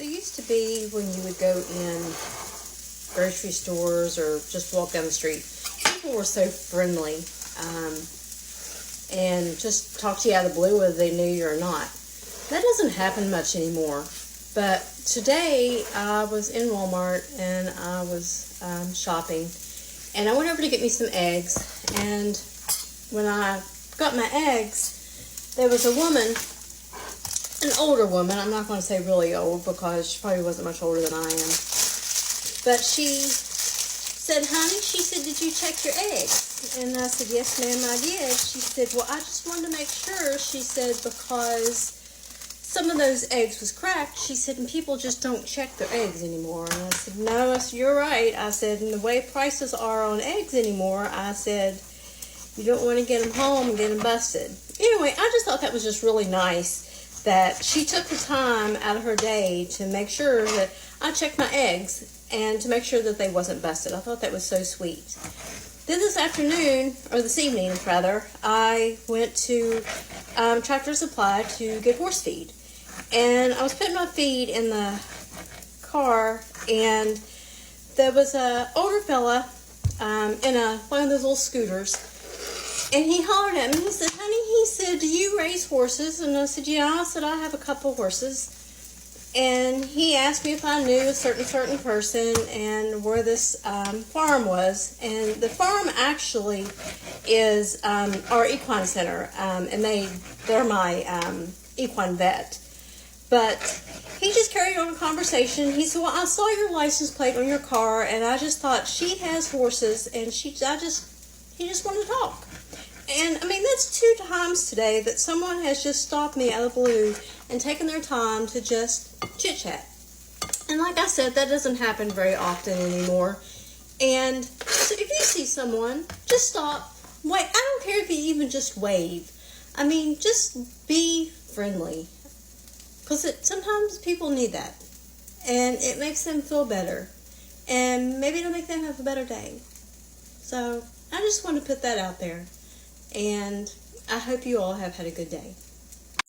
So it used to be when you would go in grocery stores or just walk down the street, people were so friendly and just talk to you out of the blue whether they knew you or not. That doesn't happen much anymore. But today I was in Walmart and I was shopping, and I went over to get me some eggs, and when I got my eggs, there was a woman, an older woman. I'm not going to say really old because she probably wasn't much older than I am. But she said, "Honey," she said, "did you check your eggs?" And I said, "Yes, ma'am, I did." She said, "Well, I just wanted to make sure," she said, "because some of those eggs was cracked." She said, "and people just don't check their eggs anymore." And I said, "No," I said, "you're right." I said, "and the way prices are on eggs anymore," I said, "you don't want to get them home and get them busted." Anyway, I just thought that was just really nice that she took the time out of her day to make sure that I checked my eggs and to make sure that they wasn't busted. I thought that was so sweet. Then this afternoon, or this evening rather, I went to Tractor Supply to get horse feed. And I was putting my feed in the car, and there was an older fella in one of those little scooters, and he hollered at me. He said, "Honey," he said, "do you raise horses?" And I said, "Yeah." I said, "I have a couple horses." And he asked me if I knew a certain person and where this farm was. And the farm actually is our equine center, and they're my equine vet. But he just carried on a conversation. He said, "Well, I saw your license plate on your car, and I just thought she has horses, and he just wanted to talk." And I mean, that's 2 times today that someone has just stopped me out of the blue and taken their time to just chit chat. And like I said, that doesn't happen very often anymore. And so if you see someone, just stop, wait. I don't care if you even just wave. I mean, just be friendly. Because sometimes people need that. And it makes them feel better. And maybe it'll make them have a better day. So I just want to put that out there. And I hope you all have had a good day.